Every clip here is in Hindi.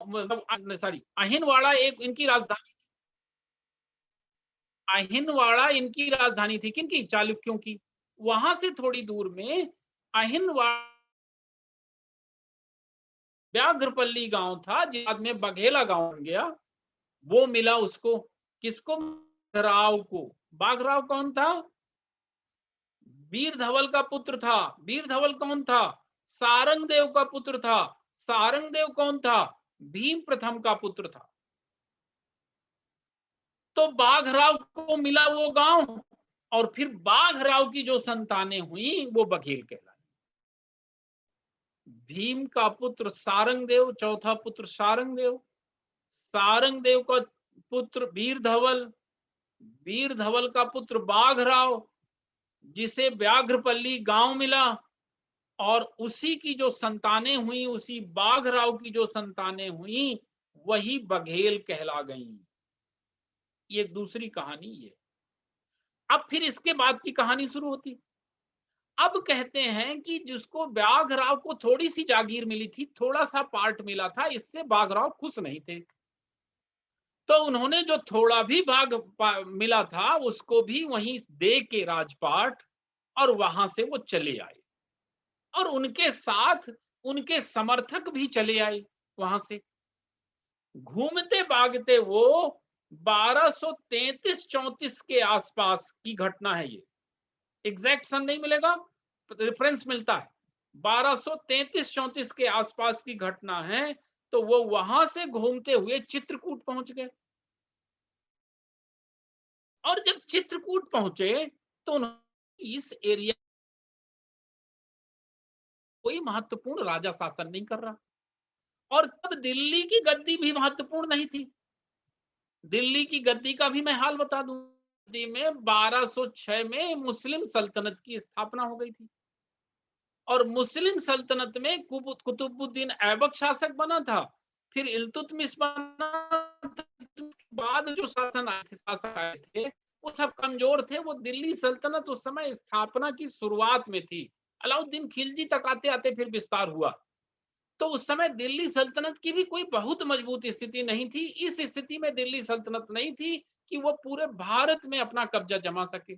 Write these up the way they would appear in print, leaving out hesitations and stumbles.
मतलब सॉरी, अहिनवाड़ा एक इनकी राजधानी, अहिनवाड़ा इनकी राजधानी थी, किनकी? चालुक्यों की। वहां से थोड़ी दूर में अहिनवाड़ा व्याघ्रपल्ली गांव था, बाद में बघेला गांव बन गया। वो मिला उसको, किसको? बाघराव को। बाघराव कौन था? वीर धवल का पुत्र था। वीर धवल कौन था? सारंगदेव का पुत्र था। सारंगदेव कौन था? भीम प्रथम का पुत्र था। तो बाघराव को मिला वो गांव, और फिर बाघराव की जो संतानें हुई वो बघेल कहलाई। भीम का पुत्र सारंगदेव, चौथा पुत्र सारंगदेव, सारंगदेव का पुत्र वीर धवल, वीर धवल का पुत्र बाघराव, जिसे व्याघ्रपल्ली गांव मिला, और उसी की जो संतानें हुई, उसी बाघराव की जो संतानें हुई, वही बघेल कहला गई। ये दूसरी कहानी ये। अब फिर इसके बाद की कहानी शुरू होती। अब कहते हैं कि जिसको बाघराव को थोड़ी सी जागीर मिली थी, थोड़ा सा पार्ट मिला था, इससे बाघराव खुश नहीं थे। तो उन्होंने जो थोड़ा भी मिला था उसको भी वहीं दे के राजपाट, और वहां से वो चले आए, और उनके साथ उनके समर्थक भी चले आए। वहां से घूमते भागते वो 1233-34 के आसपास की घटना है ये। एग्जैक्ट सन नहीं मिलेगा, रेफरेंस मिलता है। 1233-34 के आसपास की घटना है। तो वो वहां से घूमते हुए चित्रकूट पहुंच गए, और जब चित्रकूट पहुंचे तो उन्होंने इस एरिया कोई महत्वपूर्ण राजा शासन नहीं कर रहा, और तब दिल्ली की गद्दी भी महत्वपूर्ण नहीं थी। दिल्ली की गद्दी का भी मैं हाल बता दूं। दिल्ली में 1206 में मुस्लिम सल्तनत की स्थापना हो गई थी, और मुस्लिम सल्तनत में कुतुबुद्दीन ऐबक शासक बना था, फिर इल्तुतमिश बना था। बाद जो शासक आए थे वो सब कमजोर थे। वो दिल्ली सल्तनत उस समय स्थापना की शुरुआत में थी। अलाउद्दीन खिलजी तक आते आते फिर विस्तार हुआ। तो उस समय दिल्ली सल्तनत की भी कोई बहुत मजबूत स्थिति नहीं थी। इस स्थिति में दिल्ली सल्तनत नहीं थी कि वो पूरे भारत में अपना कब्जा जमा सके।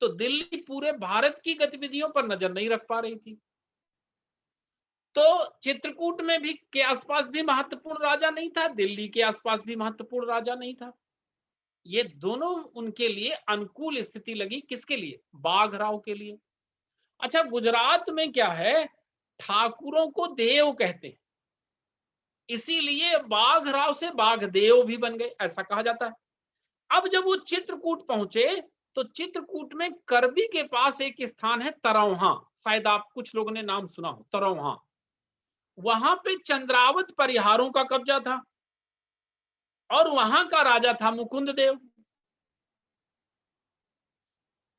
तो दिल्ली पूरे भारत की गतिविधियों पर नजर नहीं रख पा रही थी। तो चित्रकूट में भी के आसपास भी महत्वपूर्ण राजा नहीं था, दिल्ली के आसपास भी महत्वपूर्ण राजा नहीं था। ये दोनों उनके लिए अनुकूल स्थिति लगी। किसके लिए? बाघराव के लिए। अच्छा, गुजरात में क्या है, ठाकुरों को देव कहते हैं, इसीलिए बाघराव से बाघदेव भी बन गए, ऐसा कहा जाता है। अब जब वो चित्रकूट पहुंचे तो चित्रकूट में करबी के पास एक स्थान है तरौहा, शायद आप कुछ लोगों ने नाम सुना हो, तरौहा। वहां पे चंद्रावत परिहारों का कब्जा था, और वहां का राजा था मुकुंद देव।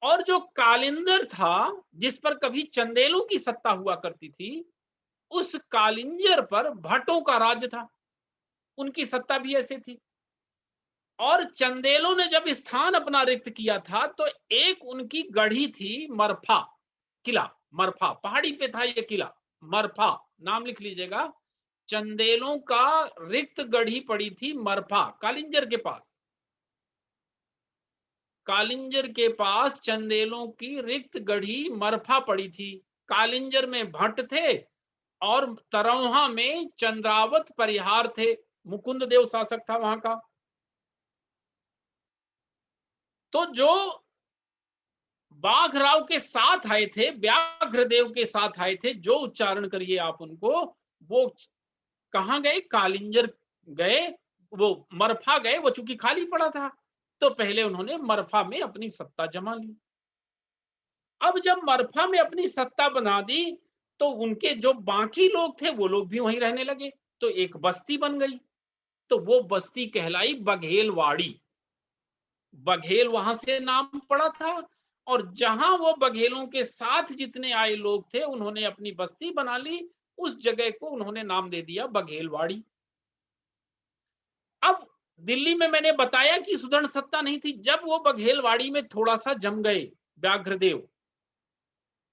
और जो कालिंदर था, जिस पर कभी चंदेलों की सत्ता हुआ करती थी, उस कालिंजर पर भट्टों का राज्य था, उनकी सत्ता भी ऐसे थी। और चंदेलों ने जब स्थान अपना रिक्त किया था तो एक उनकी गढ़ी थी मरफा किला। मरफा पहाड़ी पे था ये किला, मरफा, नाम लिख लीजिएगा। चंदेलों का रिक्त गढ़ी पड़ी थी मरफा, कालिंजर के पास। कालिंजर के पास चंदेलों की रिक्त गढ़ी मरफा पड़ी थी। कालिंजर में भट्ट थे, और तरौहा में चंद्रावत परिहार थे। मुकुंद देव शासक था वहां का। तो जो बाघराव के साथ आए थे, व्याघ्रदेव के साथ आए थे, जो उच्चारण करिए आप उनको, वो कहां गए? कालिंजर गए, वो मरफा गए। वो चूंकि खाली पड़ा था, तो पहले उन्होंने मरफा में अपनी सत्ता जमा ली। अब जब मरफा में अपनी सत्ता बना दी तो उनके जो बाकी लोग थे वो लोग भी वहीं रहने लगे, तो एक बस्ती बन गई। तो वो बस्ती कहलाई बघेलवाड़ी। बघेल वहां से नाम पड़ा था, और जहां वो बघेलों के साथ जितने आए लोग थे उन्होंने अपनी बस्ती बना ली। उस जगह को उन्होंने नाम दे दिया बघेलवाड़ी। अब दिल्ली में मैंने बताया कि सुदृढ़ सत्ता नहीं थी। जब वो बघेलवाड़ी में थोड़ा सा जम गए व्याघ्रदेव,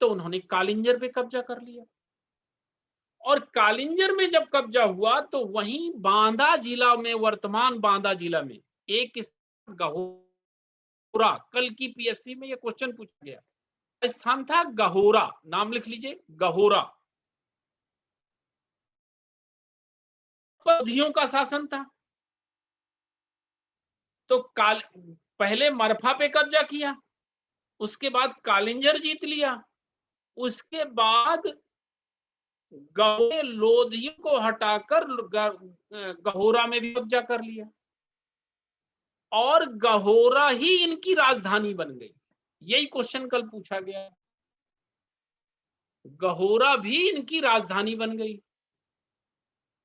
तो उन्होंने कालिंजर पे कब्जा कर लिया। और कालिंजर में जब कब्जा हुआ तो वहीं बांदा जिला में, वर्तमान बांदा जिला में एक गहोरा, कल की पीएससी में ये क्वेश्चन पूछा गया, स्थान था गहोरा, नाम लिख लीजिए गहोरा। लोधियों का शासन था। तो पहले मरफा पे कब्जा किया, उसके बाद कालिंजर जीत लिया, उसके बाद लोधियों को हटाकर गहोरा में भी कब्जा कर लिया और गहोरा ही इनकी राजधानी बन गई। यही क्वेश्चन कल पूछा गया, गहोरा भी इनकी राजधानी बन गई।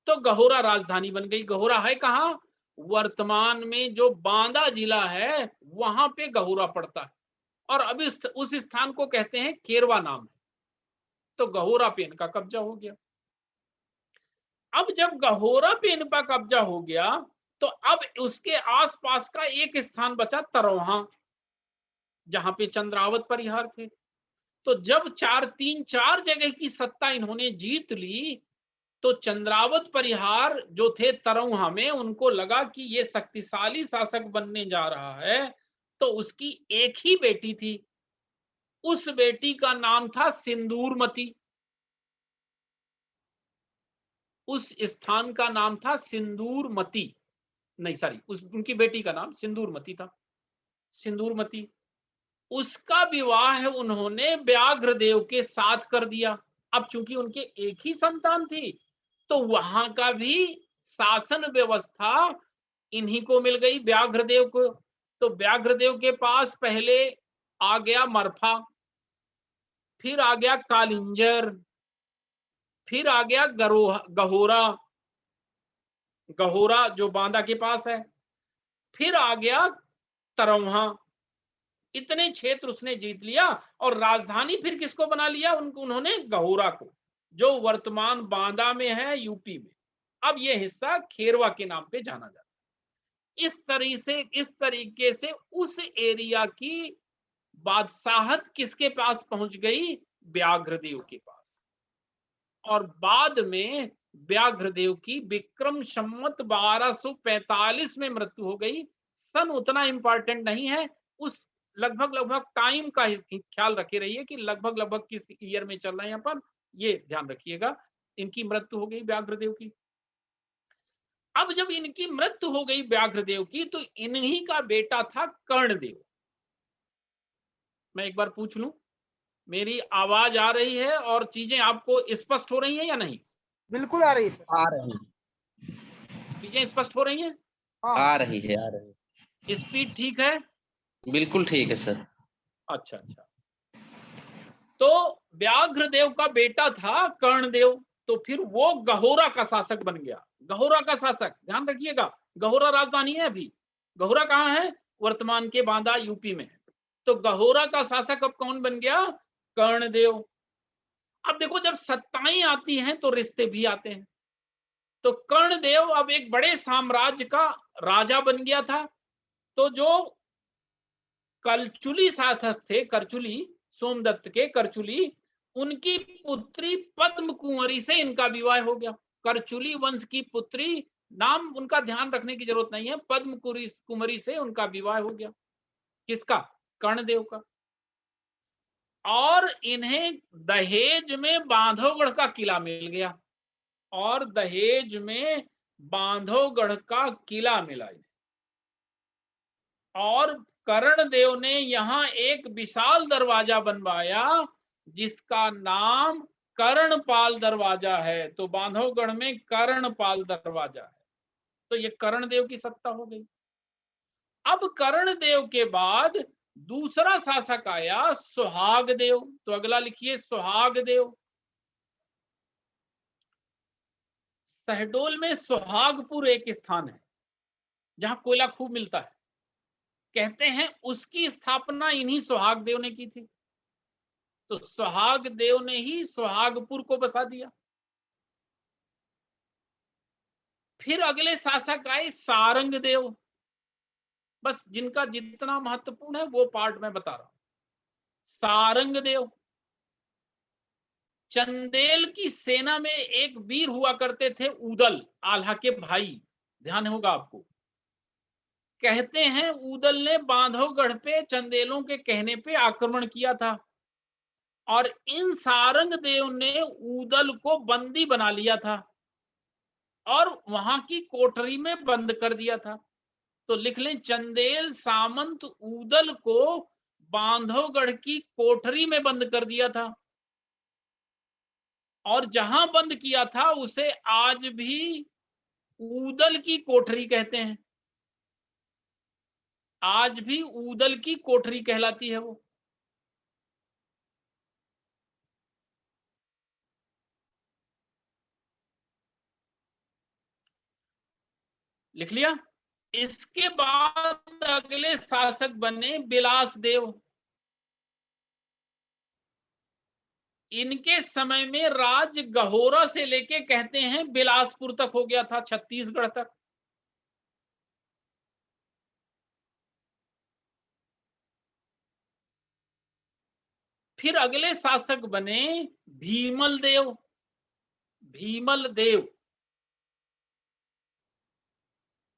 तो गहोरा राजधानी बन गई। गहोरा है कहां? वर्तमान में जो बांदा जिला है वहां पे गहोरा पड़ता है और अभी उस स्थान को कहते हैं केरवा नाम है। तो गहोरा पे इनका कब्जा हो गया। अब जब गहोरा पे इनका कब्जा हो गया तो अब उसके आसपास का एक स्थान बचा तरौहा, जहां पे चंद्रावत परिहार थे। तो जब 4 जगह की सत्ता इन्होंने जीत ली तो चंद्रावत परिहार जो थे तरौहा में, उनको लगा कि ये शक्तिशाली शासक बनने जा रहा है। तो उसकी एक ही बेटी थी, उस बेटी का नाम था सिंदूरमती। उस स्थान का नाम था सिंदूरमती, नहीं सॉरी, उनकी बेटी का नाम सिंदूरमती था। सिंदूरमती, उसका विवाह उन्होंने व्याघ्रदेव के साथ कर दिया। अब चूंकि उनके एक ही संतान थी तो वहां का भी शासन व्यवस्था इन्हीं को मिल गई, व्याघ्रदेव को। तो व्याघ्रदेव के पास पहले आ गया मरफा, फिर आ गया कालिंजर, फिर आ गया गहोरा, गहोरा जो बांदा के पास है, फिर आ गया तरौहा। इतने क्षेत्र उसने जीत लिया और राजधानी फिर किसको बना लिया? उन्होंने गहोरा को, जो वर्तमान बांदा में है, यूपी में। अब यह हिस्सा खेरवा के नाम पे जाना जाता है। इस तरीके से उस एरिया की बादशाहत किसके पास पहुंच गई? व्याघ्रदेव के पास। और बाद में व्याघ्रदेव की विक्रम संवत 1245 में मृत्यु हो गई। सन उतना इंपॉर्टेंट नहीं है, उस लगभग टाइम का ख्याल रखे रहिए कि लगभग किस ईयर में चल रहे हैं, यहाँ पर ये ध्यान रखिएगा। इनकी मृत्यु हो गई व्याघ्रदेव की। अब जब इनकी मृत्यु हो गई व्याघ्रदेव की तो इन्हीं का बेटा था कर्णदेव। मैं एक बार पूछ लूं, मेरी आवाज आ रही है और चीजें आपको स्पष्ट हो रही हैं या नहीं? बिल्कुल आ रही है सर। आ रही है, चीजें स्पष्ट हो रही हैं? हाँ आ रही है, आ रही है। स्पीड ठीक है? बिल्कुल ठीक है सर। अच्छा अच्छा। तो व्याघ्रदेव का बेटा था कर्णदेव, तो फिर वो गहोरा का शासक बन गया। गहोरा का शासक, ध्यान रखिएगा, गहोरा राजधानी है अभी। गहोरा कहाँ है? वर्तमान के बांदा, यूपी में है। तो गहोरा का शासक अब कौन बन गया? कर्णदेव। अब देखो, जब सत्ताएं आती हैं तो रिश्ते भी आते हैं। तो कर्णदेव अब एक बड़े साम्राज्य का राजा बन गया था। तो जो करचुली शासक थे, करचुली, सोमदत्त के करचुली, उनकी पुत्री पद्म कुंवरी से इनका विवाह हो गया। करचुली वंश की पुत्री, नाम उनका ध्यान रखने की जरूरत नहीं है, पद्म कुंवरी से उनका विवाह हो गया। किसका? कर्णदेव का। और इन्हें दहेज में बांधवगढ़ का किला मिल गया, और दहेज में बांधवगढ़ का किला मिला। और कर्णदेव ने यहां एक विशाल दरवाजा बनवाया जिसका नाम कर्णपाल दरवाजा है। तो बांधवगढ़ में कर्णपाल दरवाजा है। तो ये कर्णदेव की सत्ता हो गई। अब कर्णदेव के बाद दूसरा शासक आया सुहागदेव। तो अगला लिखिए सुहागदेव। शहडोल में सुहागपुर एक स्थान है जहां कोयला खूब मिलता है। कहते हैं उसकी स्थापना इन्हीं सुहागदेव ने की थी। तो सुहागदेव ने ही सुहागपुर को बसा दिया। फिर अगले शासक आए सारंगदेव। बस जिनका जितना महत्वपूर्ण है वो पार्ट मैं बता रहा हूं। सारंगदेव, चंदेल की सेना में एक वीर हुआ करते थे ऊदल, आल्हा के भाई, ध्यान होगा आपको। कहते हैं ऊदल ने बांधवगढ़ पे चंदेलों के कहने पे आक्रमण किया था और इन सारंग देव ने ऊदल को बंदी बना लिया था और वहां की कोठरी में बंद कर दिया था। तो लिख लें, चंदेल सामंत ऊदल को बांधवगढ़ की कोठरी में बंद कर दिया था और जहां बंद किया था उसे आज भी ऊदल की कोठरी कहते हैं। आज भी ऊदल की कोठरी कहलाती है वो। लिख लिया। इसके बाद अगले शासक बने बिलास देव। इनके समय में राज गहोरा से लेके कहते हैं बिलासपुर तक हो गया था, छत्तीसगढ़ तक। फिर अगले शासक बने भीमल देव। भीमल देव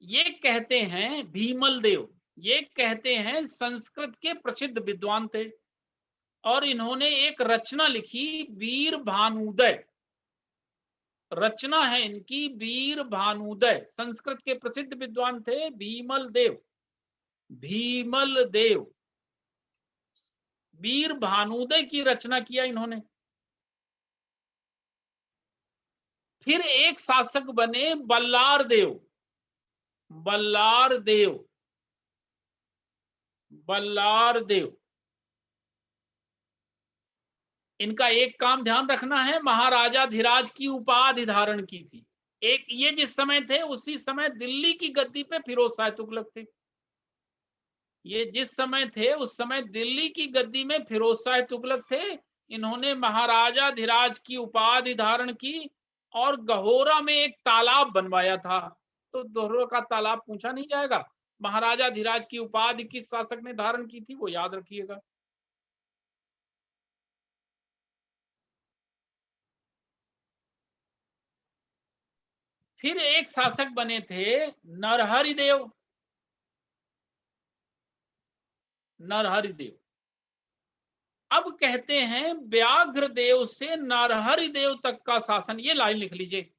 ये कहते हैं, भीमल देव ये कहते हैं संस्कृत के प्रसिद्ध विद्वान थे और इन्होंने एक रचना लिखी, वीर भानुदय। रचना है इनकी वीर भानुदय। संस्कृत के प्रसिद्ध विद्वान थे भीमल देव। भीमल देव वीर भानुदय की रचना किया इन्होंने। फिर एक शासक बने बल्लार देव। बल्लार देव, बल्लार देव। इनका एक काम ध्यान रखना है, महाराजा धीराज की उपाधि धारण की थी। एक ये जिस समय थे उसी समय दिल्ली की गद्दी पे फिरोज शाह तुगलक थे। ये जिस समय थे उस समय दिल्ली की गद्दी में फिरोज शाह तुगलक थे। इन्होंने महाराजा धीराज की उपाधि धारण की और गहोरा में एक तालाब बनवाया था। तो दोहरा का तालाब पूछा नहीं जाएगा। महाराजा धीराज की उपाधि किस शासक ने धारण की थी वो याद रखिएगा। फिर एक शासक बने थे नरहरि देव। नरहरि देव अब कहते हैं व्याघ्र देव से नरहरि देव तक का शासन, ये लाइन लिख लीजिए।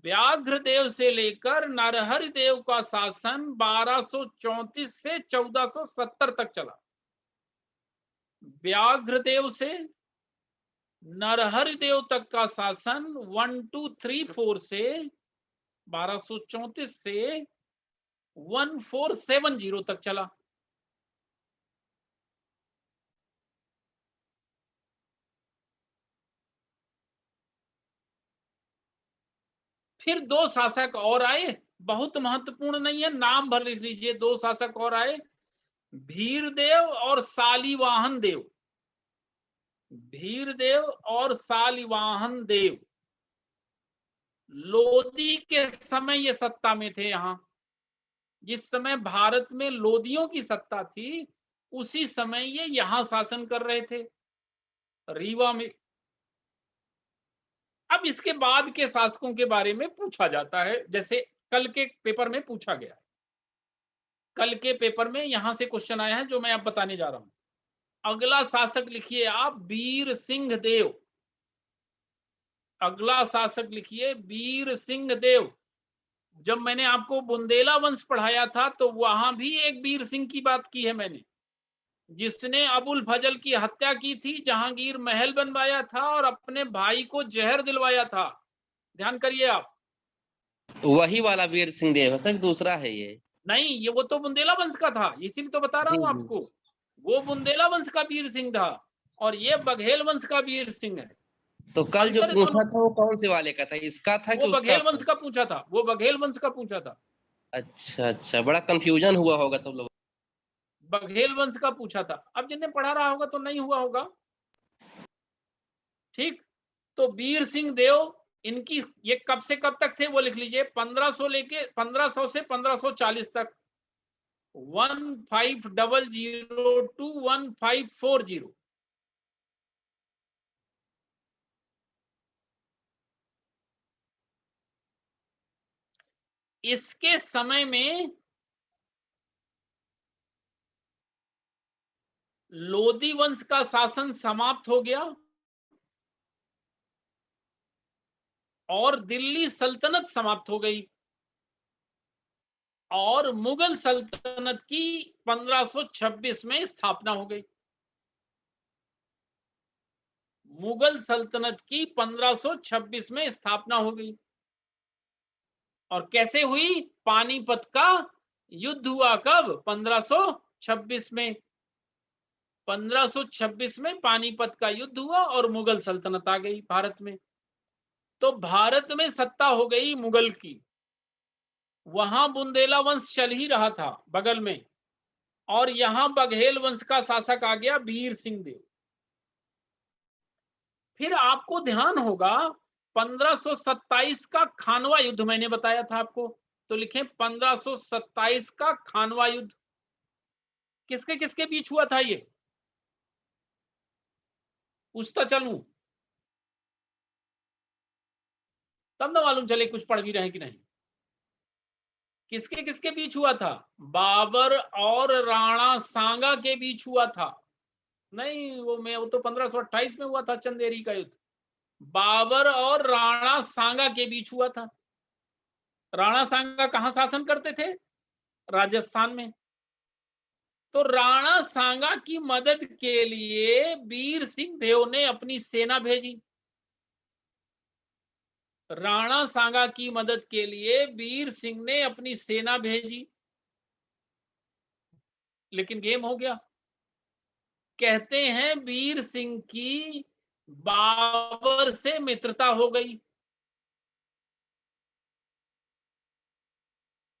व्याघ्र देव से लेकर नरहरि देव का शासन 1234 से 1470 तक चला। व्याघ्र देव से नरहरि देव तक का शासन 1234 से 1234 से 1470 तक चला। फिर दो शासक और आए, बहुत महत्वपूर्ण नहीं है, नाम भर लिख लीजिए। दो शासक और आए, भीरदेव और शालिवाहन देव। भीरदेव और शालिवाहन देव लोदी के समय ये सत्ता में थे। यहां जिस समय भारत में लोदियों की सत्ता थी उसी समय ये यहां शासन कर रहे थे, रीवा में। अब इसके बाद के शासकों के बारे में पूछा जाता है, जैसे कल के पेपर में पूछा गया। कल के पेपर में यहां से क्वेश्चन आया है जो मैं अब बताने जा रहा हूं। अगला शासक लिखिए आप, वीर सिंह देव। अगला शासक लिखिए वीर सिंह देव। जब मैंने आपको बुंदेला वंश पढ़ाया था तो वहां भी एक वीर सिंह की बात की है मैंने, जिसने अबुल फजल की हत्या की थी, जहांगीर महल बनवाया था और अपने भाई को जहर दिलवाया था। ध्यान करिए आप। वही वाला वीर सिंह देव है सर, दूसरा है ये। नहीं, ये वो तो बुंदेला वंश का था, इसीलिए तो बता रहा जी हूं जी। आपको। वो बुंदेला वंश का वीर सिंह था और ये बघेल वंश का वीर सिंह है। तो कल जो अंतर दोनों। पूछा था वो कौन से वाले का था, इसका था कि वो उसका बघेल था? वंश का पूछा था, वो बघेल वंश का पूछा था। अच्छा अच्छा, बड़ा कंफ्यूजन हुआ होगा तुम लोग। बघेल वंश का पूछा था। अब जिन्हें पढ़ा रहा होगा तो नहीं हुआ होगा। ठीक, तो वीर सिंह देव इनकी ये कब से कब तक थे वो लिख लीजिए। 1500 से 1540 तक। 1500 to 1540। इसके समय में लोदी वंश का शासन समाप्त हो गया और दिल्ली सल्तनत समाप्त हो गई और मुगल सल्तनत की 1526 में स्थापना हो गई। मुगल सल्तनत की 1526 में स्थापना हो गई। और कैसे हुई? पानीपत का युद्ध हुआ। कब? 1526 में। 1526 में पानीपत का युद्ध हुआ और मुगल सल्तनत आ गई भारत में। तो भारत में सत्ता हो गई मुगल की। वहां बुंदेला वंश चल ही रहा था बगल में, और यहां बघेल वंश का शासक आ गया वीर सिंह देव। फिर आपको ध्यान होगा 1527 का खानवा युद्ध मैंने बताया था आपको, तो लिखें 1527 का खानवा युद्ध। किसके किसके बीच हुआ था? ये पूछता चलूं तब ना मालूम चले कुछ पढ़ भी रहे कि नहीं। किसके किसके बीच हुआ था? बाबर और राणा सांगा के बीच हुआ था। नहीं, वो तो 1528 में हुआ था, चंदेरी का युद्ध। बाबर और राणा सांगा के बीच हुआ था। राणा सांगा कहां शासन करते थे? राजस्थान में। तो राणा सांगा की मदद के लिए वीर सिंह देव ने अपनी सेना भेजी। राणा सांगा की मदद के लिए वीर सिंह ने अपनी सेना भेजी, लेकिन गेम हो गया। कहते हैं वीर सिंह की बाबर से मित्रता हो गई।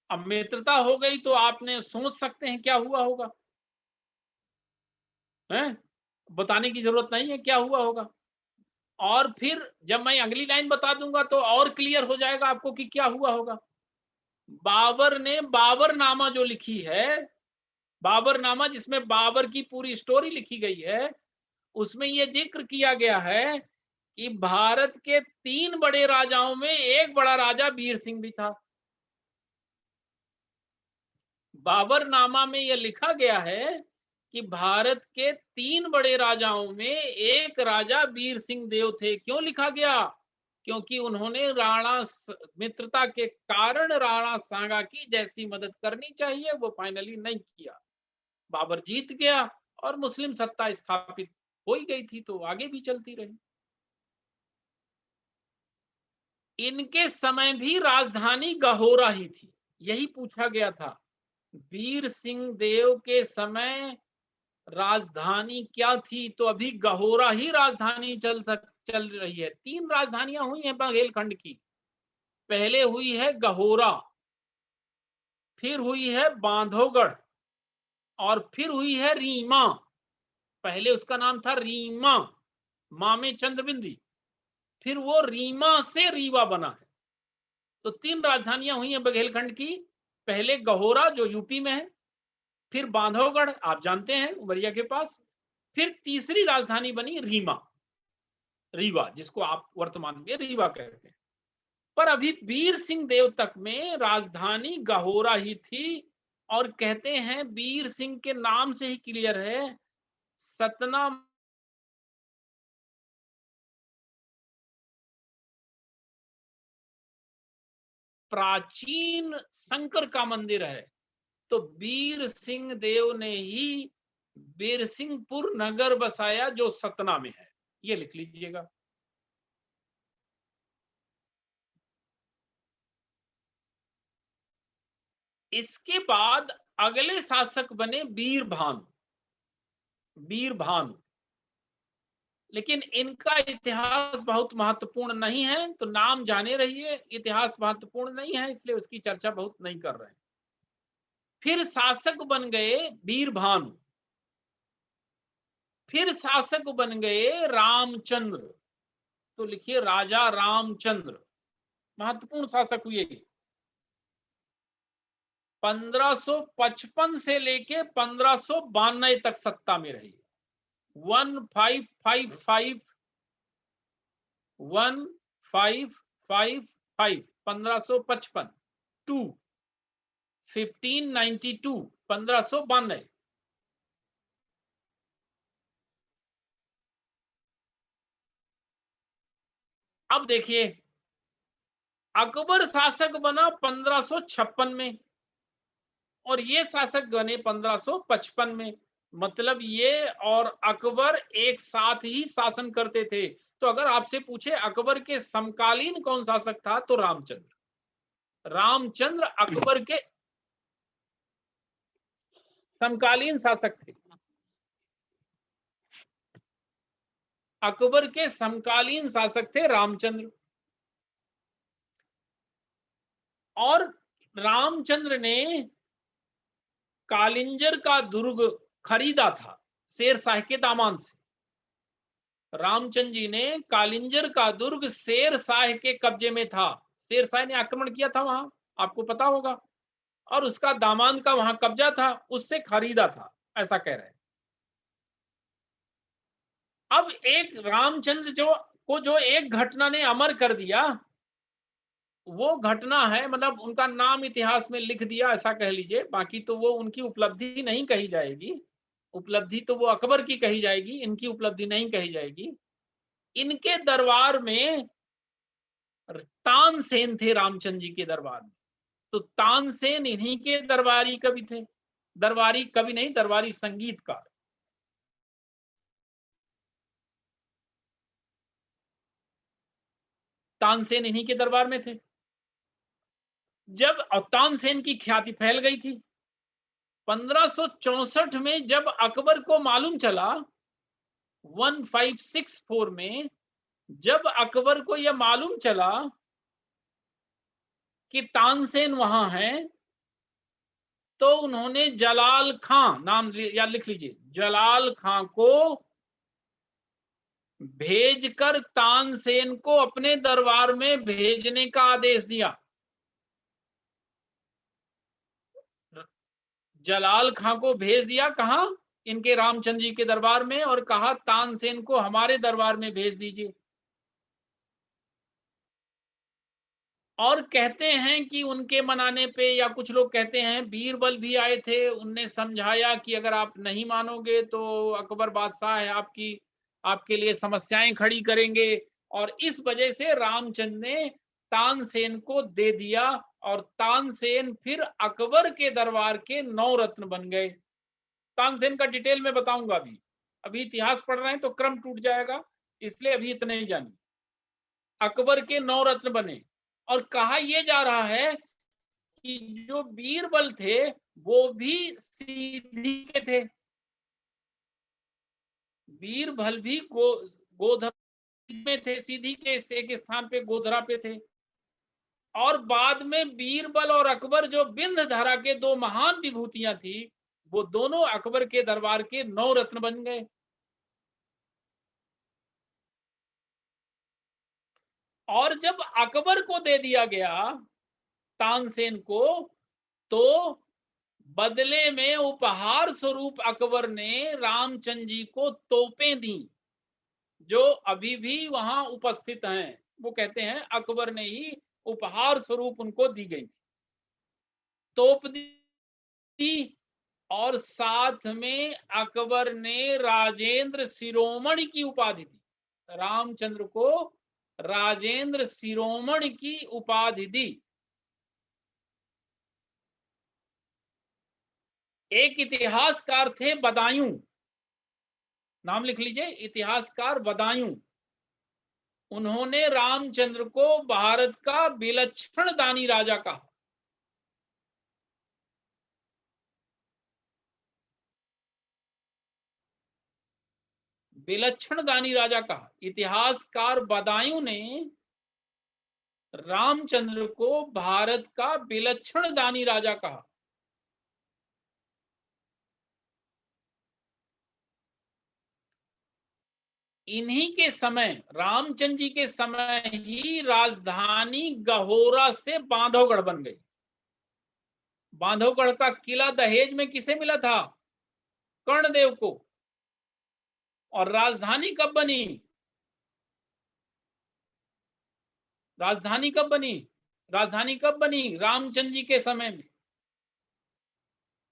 अब मित्रता हो गई तो आपने सोच सकते हैं क्या हुआ होगा, हैं? बताने की जरूरत नहीं है क्या हुआ होगा। और फिर जब मैं अगली लाइन बता दूंगा तो और क्लियर हो जाएगा आपको कि क्या हुआ होगा। बाबर ने बाबरनामा जो लिखी है, बाबरनामा जिसमें बाबर की पूरी स्टोरी लिखी गई है, उसमें यह जिक्र किया गया है कि भारत के 3 बड़े राजाओं में एक बड़ा राजा वीर सिंह भी था। बाबरनामा में यह लिखा गया है कि भारत के 3 बड़े राजाओं में एक राजा वीर सिंह देव थे। क्यों लिखा गया? क्योंकि उन्होंने मित्रता के कारण राणा सांगा की जैसी मदद करनी चाहिए वो फाइनली नहीं किया। बाबर जीत गया और मुस्लिम सत्ता स्थापित हो ही गई थी, तो आगे भी चलती रही। इनके समय भी राजधानी गहोरा ही थी, यही पूछा गया था। वीर सिंह देव के समय राजधानी क्या थी? तो अभी गहोरा ही राजधानी चल रही है। 3 राजधानियां हुई हैं बघेलखंड की। पहले हुई है गहोरा, फिर हुई है बांधवगढ़, और फिर हुई है रीमा। पहले उसका नाम था रीमा, मां में चंद्रबिंदी, फिर वो रीमा से रीवा बना है। तो 3 राजधानियां हुई हैं बघेलखंड की। पहले गहोरा जो यूपी में है, फिर बांधवगढ़ आप जानते हैं उमरिया के पास, फिर तीसरी राजधानी बनी रीमा, रीवा, जिसको आप वर्तमान में रीवा कहते हैं। पर अभी वीर सिंह देव तक में राजधानी गहोरा ही थी। और कहते हैं वीर सिंह के नाम से ही क्लियर है, सतना प्राचीन शंकर का मंदिर है। तो वीर सिंह देव ने ही बीरसिंहपुर नगर बसाया जो सतना में है। ये लिख लीजिएगा। इसके बाद अगले शासक बने वीरभानु। वीरभानु, लेकिन इनका इतिहास बहुत महत्वपूर्ण नहीं है, तो नाम जाने रहिए, इतिहास महत्वपूर्ण नहीं है इसलिए उसकी चर्चा बहुत नहीं कर रहे हैं। फिर शासक बन गए वीरभानु, फिर शासक बन गए रामचंद्र। तो लिखिए राजा रामचंद्र, महत्वपूर्ण शासक हुए। 1555 से लेके 1592 तक सत्ता में रही। 1555 1555 1555 1592 अब देखिए, अकबर शासक बना 1556 में और ये शासक बने 1555 में। मतलब ये और अकबर एक साथ ही शासन करते थे। तो अगर आपसे पूछे अकबर के समकालीन कौन शासक था, तो रामचंद्र अकबर के समकालीन शासक थे। अकबर के समकालीन शासक थे रामचंद्र। और रामचंद्र ने कालिंजर का दुर्ग खरीदा था शेरशाह के दामाद से। रामचंद्र जी ने कालिंजर का दुर्ग शेरशाह के कब्जे में था। शेरशाह ने आक्रमण किया था वहां, आपको पता होगा, और उसका दामाद का वहां कब्जा था, उससे खरीदा था, ऐसा कह रहे हैं। अब एक रामचंद्र जो एक घटना ने अमर कर दिया, वो घटना है, मतलब उनका नाम इतिहास में लिख दिया, ऐसा कह लीजिए। बाकी तो वो उनकी उपलब्धि नहीं कही जाएगी, उपलब्धि तो वो अकबर की कही जाएगी, इनकी उपलब्धि नहीं कही जाएगी। इनके दरबार में तानसेन थे, रामचंद्र जी के दरबार में। तो तानसेन इन्हीं के दरबारी कवि थे, दरबारी कवि नहीं, दरबारी संगीतकार। तानसेन इन्हीं के दरबार में थे। जब तानसेन की ख्याति फैल गई थी, 1564 में जब अकबर को मालूम चला, 1564 में जब अकबर को यह मालूम चला कि तानसेन वहां है, तो उन्होंने जलाल खां, नाम या लिख लीजिए, जलाल खां को भेजकर तानसेन को अपने दरबार में भेजने का आदेश दिया। जलाल खां को भेज दिया, कहां? इनके रामचंद्र जी के दरबार में, और कहा तानसेन को हमारे दरबार में भेज दीजिए। और कहते हैं कि उनके मनाने पे, या कुछ लोग कहते हैं बीरबल भी आए थे, उनने समझाया कि अगर आप नहीं मानोगे तो अकबर बादशाह है, आपके लिए समस्याएं खड़ी करेंगे। और इस वजह से रामचंद्र ने तानसेन को दे दिया, और तानसेन फिर अकबर के दरबार के 9 रत्न बन गए। तानसेन का डिटेल में बताऊंगा, अभी इतिहास पढ़ रहे हैं तो क्रम टूट जाएगा, इसलिए अभी इतने ही जानिए। अकबर के 9 रत्न बने। और कहा यह जा रहा है कि जो बीरबल थे वो भी सीधी के थे। बीरबल भी गोधरा में थे, सीधी के एक स्थान पे गोधरा पे थे। और बाद में बीरबल और अकबर, जो बिंदधरा के 2 महान विभूतियां थी, वो दोनों अकबर के दरबार के 9 रत्न बन गए। और जब अकबर को दे दिया गया तानसेन को, तो बदले में उपहार स्वरूप अकबर ने रामचंद्र जी को तोपें दी, जो अभी भी वहां उपस्थित हैं। वो कहते हैं अकबर ने ही उपहार स्वरूप उनको दी गई थी, तोप दी। और साथ में अकबर ने राजेंद्र शिरोमणि की उपाधि दी, रामचंद्र को राजेंद्र शिरोमणि की उपाधि दी। एक इतिहासकार थे बदायूं, नाम लिख लीजिए, इतिहासकार बदायूं। उन्होंने रामचंद्र को भारत का विलक्षण दानी राजा कहा। विलक्षण दानी राजा कहा। इतिहासकार बदायूं ने रामचंद्र को भारत का विलक्षण दानी राजा कहा। इन्हीं के समय, रामचंद्र जी के समय ही राजधानी गहोरा से बांधवगढ़ बन गई। बांधवगढ़ का किला दहेज में किसे मिला था? कर्णदेव को। और राजधानी कब बनी? राजधानी कब बनी? राजधानी कब बनी? रामचंद्र जी के समय में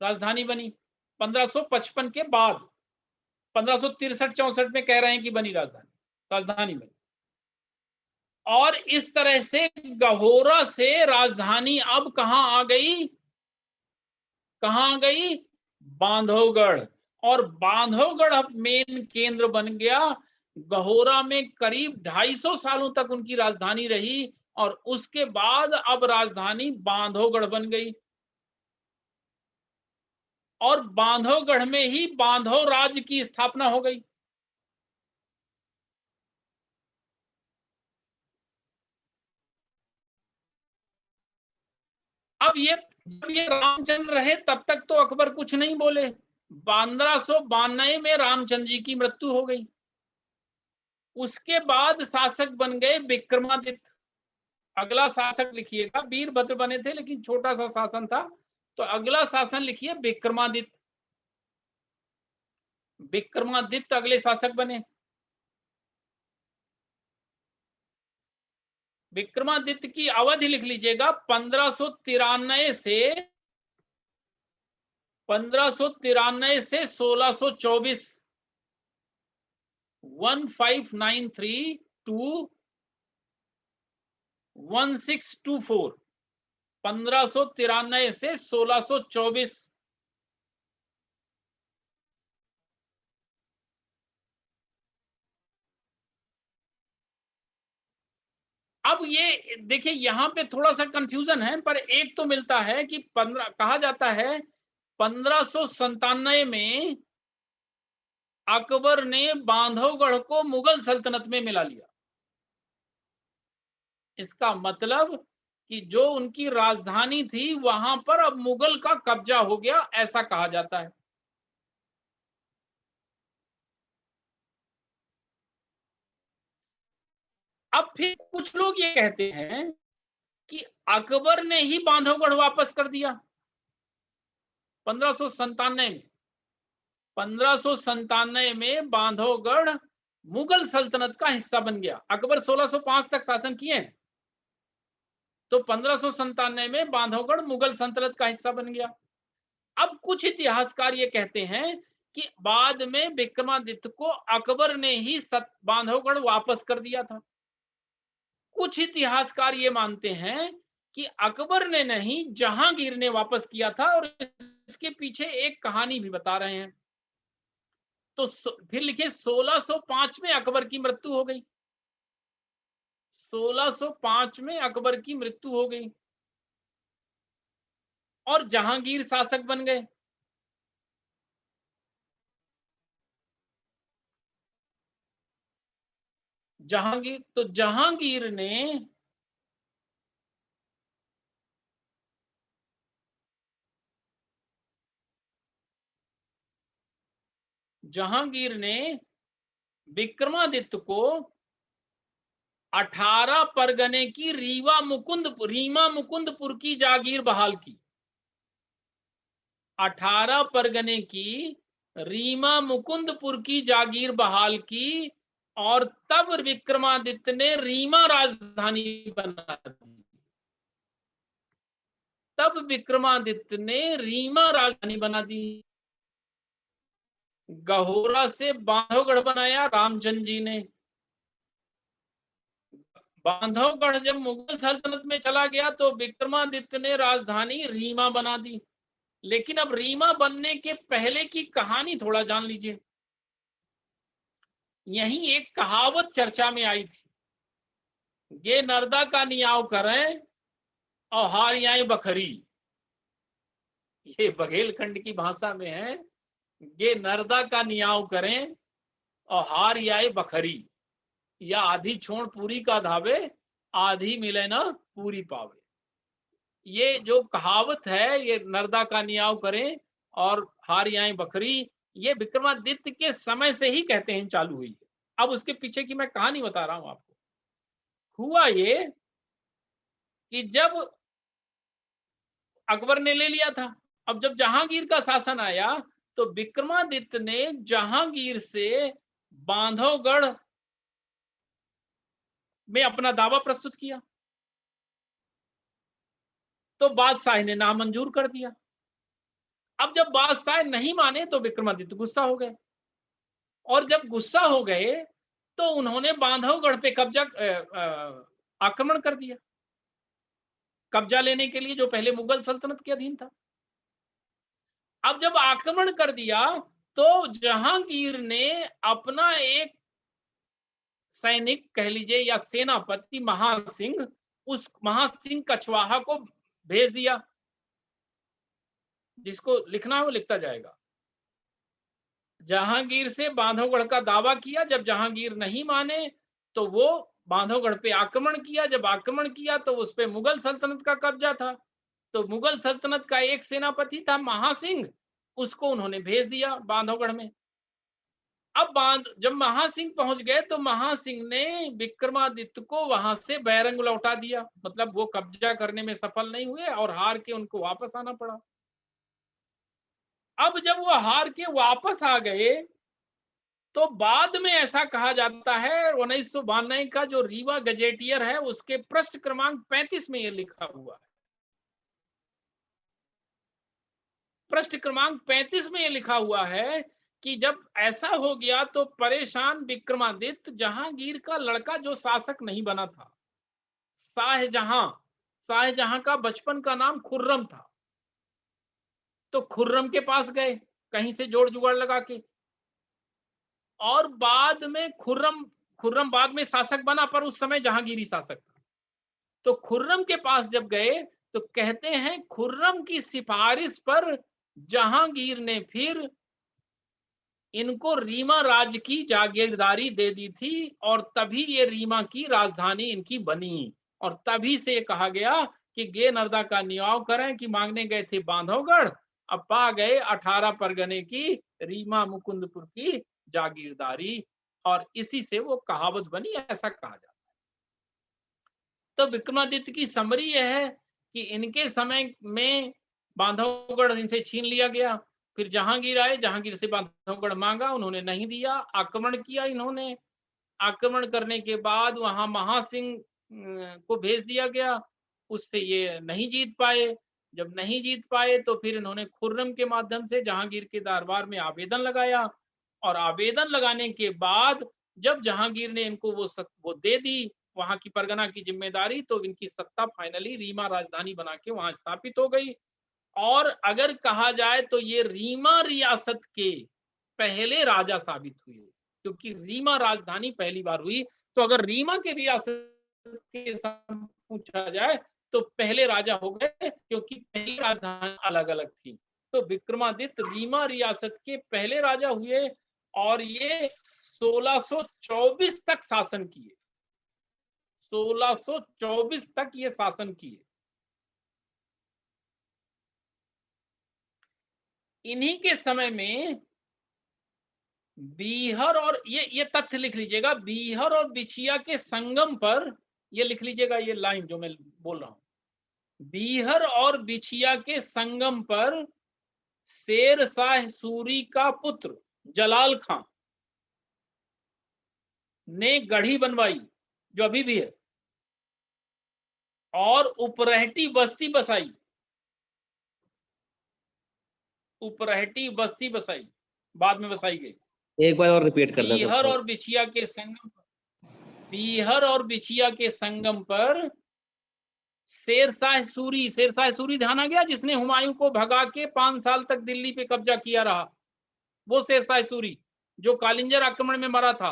राजधानी बनी, 1555 के बाद। 1563-64 में कह रहे हैं कि बनी राजधानी बनी। और इस तरह से गहोरा से राजधानी अब कहां आ गई? कहां आ गई? बांधवगढ़। और बांधवगढ़ अब मेन केंद्र बन गया। गहोरा में करीब 250 सालों तक उनकी राजधानी रही और उसके बाद अब राजधानी बांधवगढ़ बन गई। और बांधवगढ़ में ही बांधव राज्य की स्थापना हो गई। अब जब ये रामचंद्र रहे तब तक तो अकबर कुछ नहीं बोले। 1592 में रामचंद्र जी की मृत्यु हो गई। उसके बाद शासक बन गए विक्रमादित्य। अगला शासक लिखिएगा, वीरभद्र बने थे लेकिन छोटा सा शासन था, तो अगला शासन लिखिए विक्रमादित्य। विक्रमादित्य अगले शासक बने। विक्रमादित्य की अवधि लिख लीजिएगा 1593 से 1624। 1593 टू 1624। 1593 से 1624। अब ये देखिए यहां पे थोड़ा सा कंफ्यूजन है, पर एक तो मिलता है कि 15 कहा जाता है 1597 में अकबर ने बांधवगढ़ को मुगल सल्तनत में मिला लिया। इसका मतलब कि जो उनकी राजधानी थी वहां पर अब मुगल का कब्जा हो गया, ऐसा कहा जाता है। अब फिर कुछ लोग ये कहते हैं कि अकबर ने ही बांधवगढ़ वापस कर दिया 1597 में। 1597 में बांधवगढ़ मुगल सल्तनत का हिस्सा बन गया। अकबर 1605 तक शासन किए, तो 1597 में बांधवगढ़ मुगल सल्तनत का हिस्सा बन गया। अब कुछ इतिहासकार ये कहते हैं कि बाद में विक्रमादित्य को अकबर ने ही बांधवगढ़ वापस कर दिया था। कुछ इतिहासकार ये मानते हैं कि अकबर ने नहीं, जहांगीर ने वापस किया था, और इसके पीछे एक कहानी भी बता रहे हैं। तो फिर लिखिए 1605 में अकबर की मृत्यु हो गई। 1605 में अकबर की मृत्यु हो गई और जहांगीर शासक बन गए। जहांगीर ने विक्रमादित्य को 18 परगने की रीमा मुकुंदपुर की जागीर बहाल की। 18 परगने की रीमा मुकुंदपुर की जागीर बहाल की और तब विक्रमादित्य ने रीमा राजधानी बना दी। तब विक्रमादित्य ने रीमा राजधानी बना दी। गहोरा से बांधवगढ़ बनाया रामचंद्र जी ने। बांधवगढ़ जब मुगल सल्तनत में चला गया तो विक्रमादित्य ने राजधानी रीमा बना दी। लेकिन अब रीमा बनने के पहले की कहानी थोड़ा जान लीजिए। यही एक कहावत चर्चा में आई थी, ये नर्दा का नियाव करें और हारियाई बखरी। ये बघेलखंड की भाषा में है, ये नर्दा का नियाव करें और हारियाई बखरी, या आधी छोड़ पूरी का धावे, आधी मिले ना पूरी पावे। ये जो कहावत है, ये नर्दा का नियाव करें और हारियाई बखरी, ये विक्रमादित्य के समय से ही कहते हैं चालू हुई है। अब उसके पीछे की मैं कहानी बता रहा हूं आपको। हुआ ये कि जब अकबर ने ले लिया था, अब जब जहांगीर का शासन आया तो विक्रमादित्य ने जहांगीर से बांधवगढ़ में अपना दावा प्रस्तुत किया। तो बादशाह ने नामंजूर कर दिया। अब जब बादशाह नहीं माने तो विक्रमादित्य गुस्सा हो गए, और जब गुस्सा हो गए तो उन्होंने बांधवगढ़ पे कब्जा आक्रमण कर दिया, कब्जा लेने के लिए, जो पहले मुगल सल्तनत के अधीन था। अब जब आक्रमण कर दिया तो जहांगीर ने अपना एक सैनिक कह लीजिए या सेनापति महासिंह, उस महासिंह कछवाहा को भेज दिया। जिसको लिखना है वो लिखता जाएगा। जहांगीर से बांधवगढ़ का दावा किया, जब जहांगीर नहीं माने तो वो बांधवगढ़ पे आक्रमण किया, जब आक्रमण किया तो उस पे मुगल सल्तनत का कब्जा था। तो मुगल सल्तनत का एक सेनापति था महासिंह, उसको उन्होंने भेज दिया बांधवगढ़ में। अब जब महासिंह पहुंच गए तो महासिंह ने विक्रमादित्य को वहां से बैरंग लौटा दिया, मतलब वो कब्जा करने में सफल नहीं हुए और हार के उनको वापस आना पड़ा। अब जब वो हार के वापस आ गए तो बाद में ऐसा कहा जाता है, 1992 का जो रीवा गजेटियर है उसके पृष्ठ क्रमांक 35 में ये लिखा हुआ है। पृष्ठ क्रमांक 35 में ये लिखा हुआ है कि जब ऐसा हो गया तो परेशान विक्रमादित्य, जहांगीर का लड़का जो शासक नहीं बना था, शाहजहां, शाहजहां का बचपन का नाम खुर्रम था, तो खुर्रम के पास गए कहीं से जोड़ जुगाड़ लगा के, और बाद में खुर्रम बाद में शासक बना, पर उस समय जहांगीरी शासक था। तो खुर्रम के पास जब गए तो कहते हैं खुर्रम की सिफारिश पर जहांगीर ने फिर इनको रीमा राज्य की जागीरदारी दे दी थी, और तभी ये रीमा की राजधानी इनकी बनी। और तभी से कहा गया कि गे नर्दा का न्याय करें, कि मांगने गए थे बांधवगढ़, अब पा गए 18 परगने की रीमा मुकुंदपुर की जागीरदारी, और इसी से वो कहावत बनी, ऐसा कहा जाता है। तो विक्रमादित्य की समरी यह है कि इनके समय में बांधवगढ़ इनसे छीन लिया गया, फिर जहांगीर आए, जहांगीर से बांधवगढ़ मांगा, उन्होंने नहीं दिया, आक्रमण किया इन्होंने। आक्रमण करने के बाद वहां महासिंह को भेज दिया गया, उससे ये नहीं जीत पाए। जब नहीं जीत पाए तो फिर इन्होंने खुर्रम के माध्यम से जहांगीर के दरबार में आवेदन लगाया, और आवेदन लगाने के बाद जब जहांगीर ने इनको वो दे दी वहां की परगना की जिम्मेदारी, तो इनकी सत्ता फाइनली रीमा राजधानी बना के वहां स्थापित हो गई। और अगर कहा जाए तो ये रीमा रियासत के पहले राजा साबित हुए, क्योंकि रीमा राजधानी पहली बार हुई। तो अगर रीमा के रियासत के पूछा जाए तो पहले राजा हो गए, क्योंकि पहली राजधानी अलग अलग थी। तो विक्रमादित्य रीमा रियासत के पहले राजा हुए, और ये 1624 तक शासन किए, 1624 तक ये शासन किए। इन्हीं के समय में बीहर, और ये तथ्य लिख लीजिएगा, बीहर और बिछिया के संगम पर, ये लिख लीजिएगा ये लाइन जो मैं बोल रहा हूं, बीहर और बिछिया के संगम पर शेर शाह सूरी का पुत्र जलाल खां ने गढ़ी बनवाई, जो अभी भी है, और उपरहटी बस्ती बसाई, उपरहटी बस्ती बसाई, बाद में बसाई गई। एक बार और रिपीट कर दें बीहर और बिछिया के संगम, बीहर और बिछिया के संगम पर शेरशाह सूरी ध्यान आ गया, जिसने हुमायूं को भगा के 5 साल तक दिल्ली पे कब्जा किया रहा, वो शेरशाह सूरी जो कालिंजर आक्रमण में मरा था।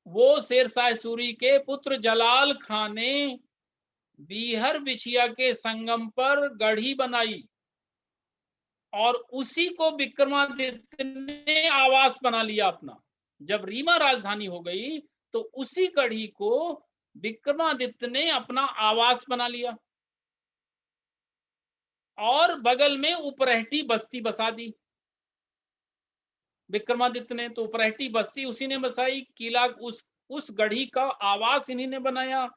वो शेरशाह सूरी के पुत्र जलाल खां ने बीहर बिछिया के संगम पर गढ़ी बनाई, और उसी को विक्रमादित्य ने आवास बना लिया अपना। जब रीमा राजधानी हो गई तो उसी गढ़ी को विक्रमादित्य ने अपना आवास बना लिया, और बगल में उपरहटी बस्ती बसा दी विक्रमादित्य ने। तो उपरहटी बस्ती उसी ने बसाई, किला उस गढ़ी का आवास इन्हीं ने बनाया,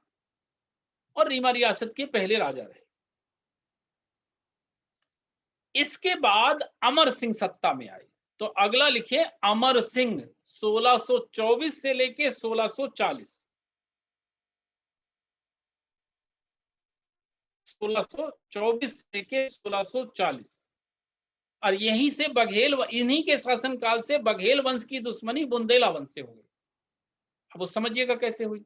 और रीमा रियासत के पहले राजा रहे। इसके बाद अमर सिंह सत्ता में आए। तो अगला लिखिए अमर सिंह, 1624 से लेके 1640। 1624 लेके 1640, और यहीं से बघेल, इन्हीं के शासनकाल से बघेल वंश की दुश्मनी बुंदेला वंश से हो गई। अब वो समझिएगा कैसे हुई।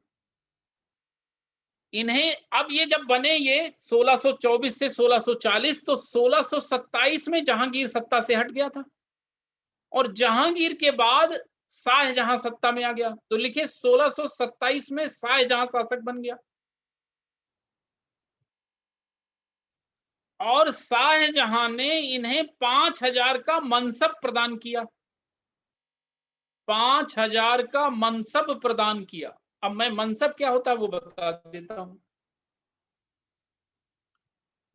इन्हें अब ये जब बने ये 1624 से 1640, तो 1627 में जहांगीर सत्ता से हट गया था, और जहांगीर के बाद शाहजहां सत्ता में आ गया। तो लिखे 1627 में शाहजहां शासक बन गया, और शाहजहां ने इन्हें 5000 का मनसब प्रदान किया, 5000 का मनसब प्रदान किया। अब मैं मनसब क्या होता है वो बता देता हूं।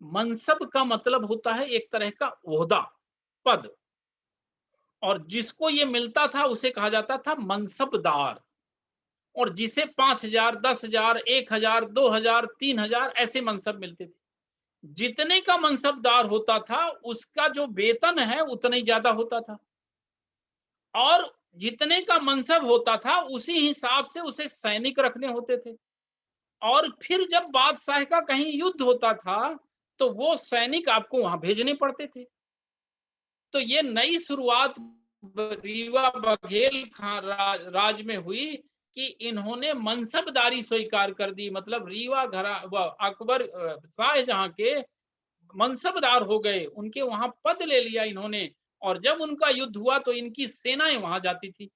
मनसब का मतलब होता है एक तरह का ओहदा, पद, और जिसको ये मिलता था उसे कहा जाता था मनसबदार, और जिसे 5000, 10,000, 1000, 2000, 3000 ऐसे मनसब मिलते थे। जितने का मनसबदार होता था उसका जो वेतन है उतना ही ज्यादा होता था, और जितने का मनसब होता था उसी हिसाब से उसे सैनिक रखने होते थे, और फिर जब बादशाह का कहीं युद्ध होता था तो वो सैनिक आपको वहां भेजने पड़ते थे। तो ये नई शुरुआत रीवा बघेल खान राज में हुई कि इन्होंने मनसबदारी स्वीकार कर दी, मतलब रीवा घरा अकबर शाहजहां के मनसबदार हो गए, उनके वहां पद ले लिया इन्होंने। और जब उनका युद्ध हुआ तो इनकी सेनाएं वहां जाती थी,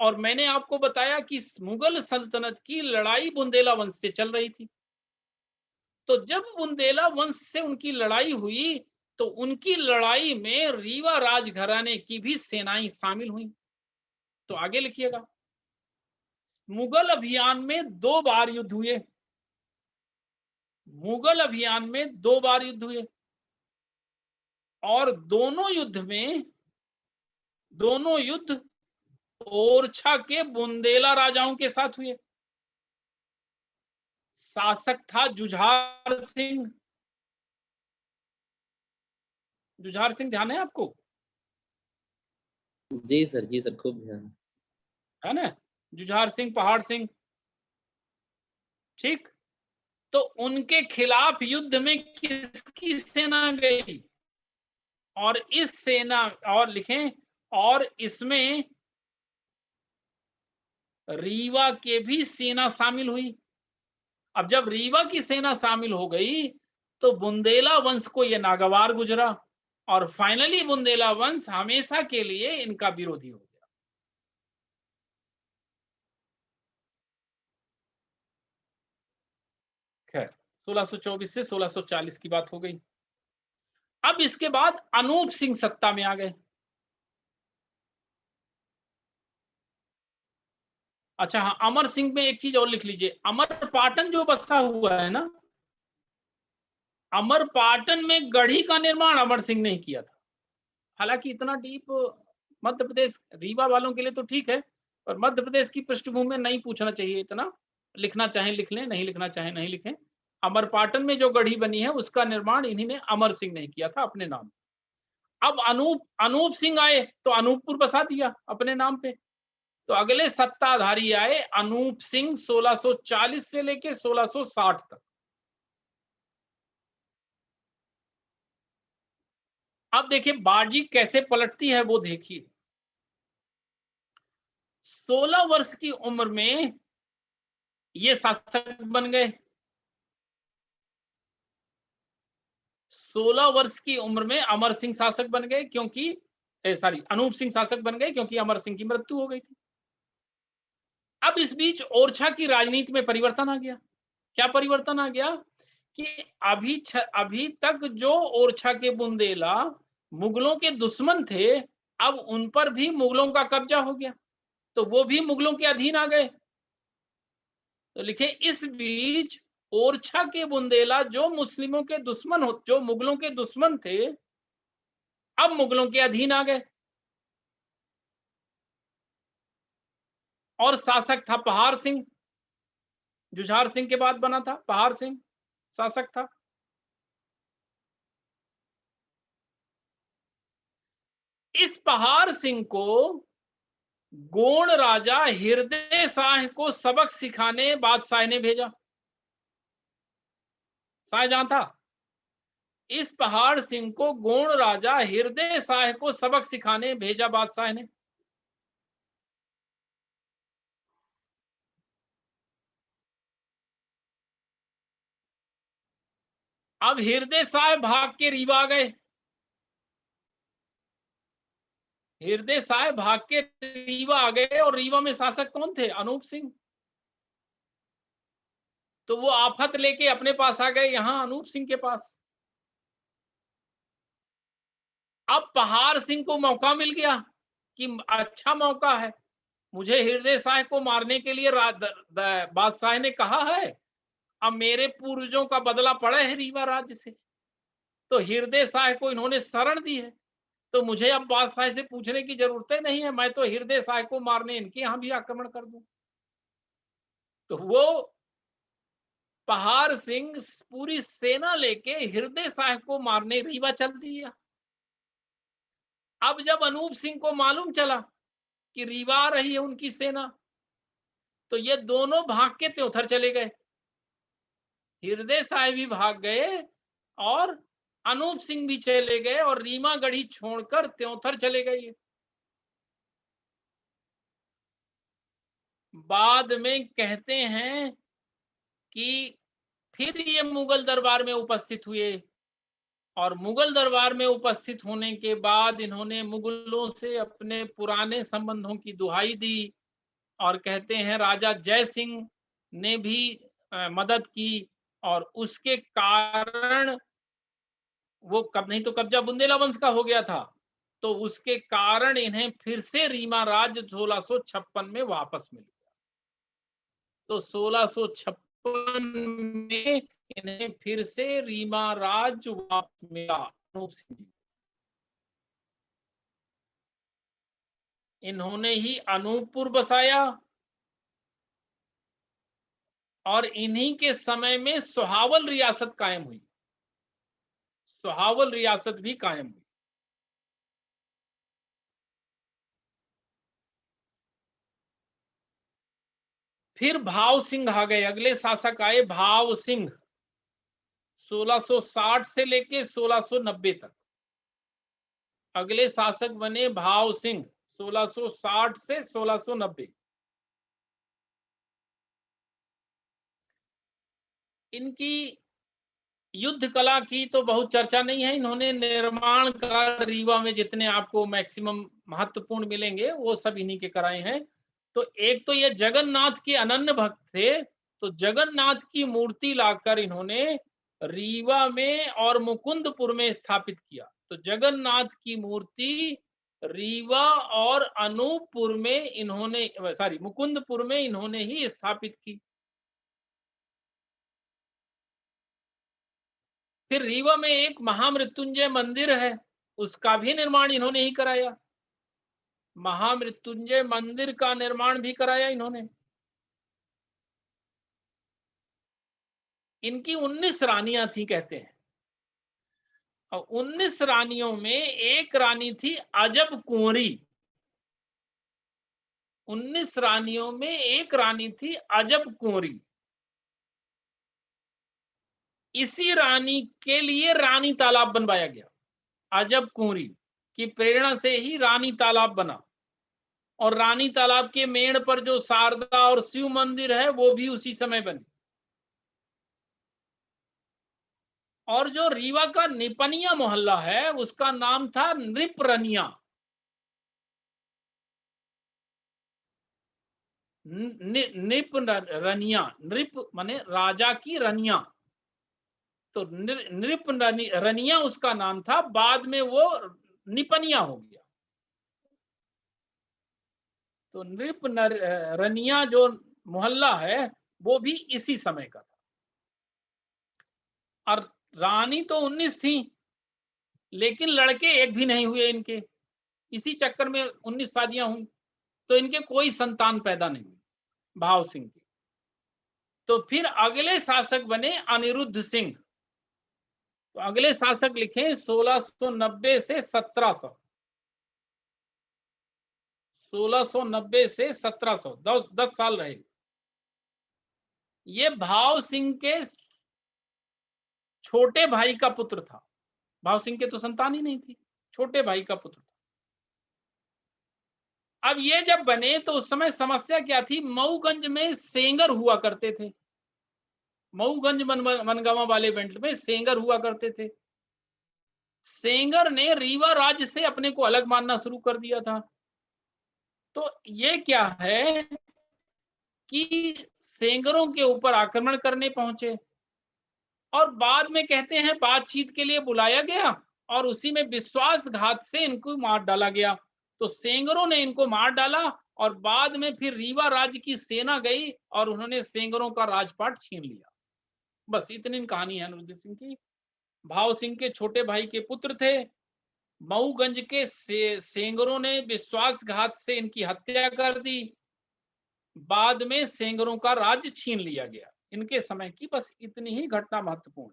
और मैंने आपको बताया कि मुगल सल्तनत की लड़ाई बुंदेला वंश से चल रही थी। तो जब बुंदेला वंश से उनकी लड़ाई हुई तो उनकी लड़ाई में रीवा राजघराने की भी सेनाएं शामिल हुई। तो आगे लिखिएगा, मुगल अभियान में 2 बार युद्ध हुए, मुगल अभियान में 2 बार युद्ध हुए, और दोनों युद्ध ओरछा के बुंदेला राजाओं के साथ हुए। शासक था जुझार सिंह। जुझार सिंह ध्यान है आपको? जी सर, खूब ध्यान है ना, जुझार सिंह, पहाड़ सिंह, ठीक। तो उनके खिलाफ युद्ध में किसकी सेना गई, और इस सेना, और लिखें, और इसमें रीवा के भी सेना शामिल हुई। अब जब रीवा की सेना शामिल हो गई तो बुंदेला वंश को यह नागवार गुजरा, और फाइनली बुंदेला वंश हमेशा के लिए इनका विरोधी हो गया। खैर, 1624 से 1640 की बात हो गई। अब इसके बाद अनूप सिंह सत्ता में आ गए। अच्छा हाँ, अमर सिंह में एक चीज और लिख लीजिए, अमरपाटन जो बसा हुआ है ना, अमरपाटन में गढ़ी का निर्माण अमर सिंह ने किया था। हालांकि इतना डीप मध्य प्रदेश रीवा वालों के लिए तो ठीक है, पर मध्य प्रदेश की पृष्ठभूमि में नहीं पूछना चाहिए इतना। लिखना चाहें लिख लें, नहीं लिखना चाहें नहीं लिखें। अमरपाटन में जो गढ़ी बनी है उसका निर्माण इन्हीं ने, अमर सिंह ने किया था अपने नाम। अब अनूप सिंह आए तो अनूपपुर बसा दिया अपने नाम पे। तो अगले सत्ताधारी आए अनूप सिंह 1640 से लेके 1660 तक। अब देखिए बाजी कैसे पलटती है वो देखिए। 16 वर्ष की उम्र में ये शासक बन गए। 16 वर्ष की उम्र में अमर सिंह शासक बन गए, क्योंकि अनूप सिंह शासक बन गए क्योंकि अमर सिंह की मृत्यु हो गई थी। अब इस बीच ओरछा की राजनीति में परिवर्तन आ गया। क्या परिवर्तन आ गया कि अभी तक जो ओरछा के बुंदेला मुगलों के दुश्मन थे, अब उन पर भी मुगलों का कब्जा हो गया, तो वो भी मुगलों के अधीन आ गए। तो लिखे, इस बीच ओरछा के बुंदेला जो मुस्लिमों के दुश्मन हो, जो मुगलों के दुश्मन थे, अब मुगलों के अधीन आ गए। और शासक था पहाड़ सिंह, जुझार सिंह के बाद बना था, पहाड़ सिंह शासक था। इस पहाड़ सिंह को गोंड राजा हृदय शाह को सबक सिखाने बादशाह ने भेजा। शाहजहां था। इस पहाड़ सिंह को गोंड राजा हृदय शाह को सबक सिखाने भेजा बादशाह ने। अब हृदय शाह भाग के रीवा गए। हृदय शाह भाग के रीवा आ गए और रीवा में शासक कौन थे? अनूप सिंह। तो वो आफत लेके अपने पास आ गए, यहां अनूप सिंह के पास। अब पहाड़ सिंह को मौका मिल गया कि अच्छा मौका है, मुझे हृदय शाह को मारने के लिए बादशाह ने कहा है, अब मेरे पूर्वजों का बदला पड़ा है रीवा राज्य से, तो हृदय शाह को इन्होंने शरण दी है, तो मुझे अब बादशाह से पूछने की जरूरत नहीं है, मैं तो हृदय शाह को मारने इनके यहां भी आक्रमण कर दूं। तो वो पहाड़ सिंह पूरी सेना लेके हृदय शाह को मारने रीवा चल दिया। अब जब अनूप सिंह को मालूम चला कि रीवा आ रही है उनकी सेना, तो ये दोनों भाग के त्योथर चले गए। हृदय शाह भी भाग गए और अनूप सिंह भी चले गए और रीमा गढ़ी छोड़कर त्योथर चले गए। बाद में कहते हैं कि फिर ये मुगल दरबार में उपस्थित हुए और मुगल दरबार में उपस्थित होने के बाद इन्होंने मुगलों से अपने पुराने संबंधों की दुहाई दी और कहते हैं राजा जय सिंह ने भी मदद की और उसके कारण वो कब नहीं तो कब्जा बुंदेला वंश का हो गया था, तो उसके कारण इन्हें फिर से रीमा राज्य 1656 में वापस मिल गया। तो 1656 में इन्हें फिर से रीमा राज्य वापस मिला अनूप सिंह जी। इन्होंने ही अनूपपुर बसाया और इन्हीं के समय में सोहावल रियासत कायम हुई। सोहावल रियासत भी कायम हुई। फिर भाव सिंह आ गए, अगले शासक आए भाव सिंह, 1660 से लेके 1690 तक अगले शासक बने भाव सिंह, 1660 से 1690। इनकी युद्ध कला की तो बहुत चर्चा नहीं है, इन्होंने निर्माण कार्य रीवा में जितने आपको मैक्सिमम महत्वपूर्ण मिलेंगे वो सब इन्हीं के कराए हैं। तो एक तो ये जगन्नाथ के अनन्य भक्त थे, तो जगन्नाथ की मूर्ति लाकर इन्होंने रीवा में और मुकुंदपुर में स्थापित किया। तो जगन्नाथ की मूर्ति रीवा और अनूपपुर में इन्होंने मुकुंदपुर में इन्होंने ही स्थापित की। फिर रीवा में एक महामृत्युंजय मंदिर है, उसका भी निर्माण इन्होंने ही कराया। महामृत्युंजय मंदिर का निर्माण भी कराया इन्होंने। इनकी 19 रानियां थी कहते हैं, और 19 रानियों में एक रानी थी अजब कुंवरी। 19 रानियों में एक रानी थी अजब कुंवरी। इसी रानी के लिए रानी तालाब बनवाया गया। अजब कुंवरी की प्रेरणा से ही रानी तालाब बना, और रानी तालाब के मेड़ पर जो शारदा और शिव मंदिर है वो भी उसी समय बने। और जो रीवा का निपनिया मोहल्ला है उसका नाम था नृपरनिया। नृप रनिया, नृप माने राजा की रनिया, तो नृप रनिया उसका नाम था, बाद में वो निपनिया हो गया। तो नृप रनिया जो मोहल्ला है वो भी इसी समय का था। और रानी तो 19 थी, लेकिन लड़के एक भी नहीं हुए इनके, इसी चक्कर में 19 शादियां हुई, तो इनके कोई संतान पैदा नहीं हुई भाव सिंह की। तो फिर अगले शासक बने अनिरुद्ध सिंह। तो अगले शासक लिखे 1690 से 1700, 1690 से 1700, 10 साल रहे। ये भाव सिंह के छोटे भाई का पुत्र था। भाव सिंह के तो संतान ही नहीं थी, छोटे भाई का पुत्र था। अब ये जब बने तो उस समय समस्या क्या थी, मऊगंज में सेंगर हुआ करते थे। मऊगंज मनगांव वाले बेल्ट में सेंगर हुआ करते थे। सेंगर ने रीवा राज्य से अपने को अलग मानना शुरू कर दिया था। तो ये क्या है कि सेंगरों के ऊपर आक्रमण करने पहुंचे और बाद में कहते हैं बातचीत के लिए बुलाया गया और उसी में विश्वासघात से इनको मार डाला गया। तो सेंगरों ने इनको मार डाला और बाद में फिर रीवा राज्य की सेना गई और उन्होंने सेंगरों का राजपाट छीन लिया। बस इतनी कहानी है अनिरुद्ध सिंह की। भाव सिंह के छोटे भाई के पुत्र थे। मऊगंज के सेंगरों ने विश्वासघात से इनकी हत्या कर दी। बाद में सेंगरों का राज्य छीन लिया गया। इनके समय की बस इतनी ही घटना महत्वपूर्ण।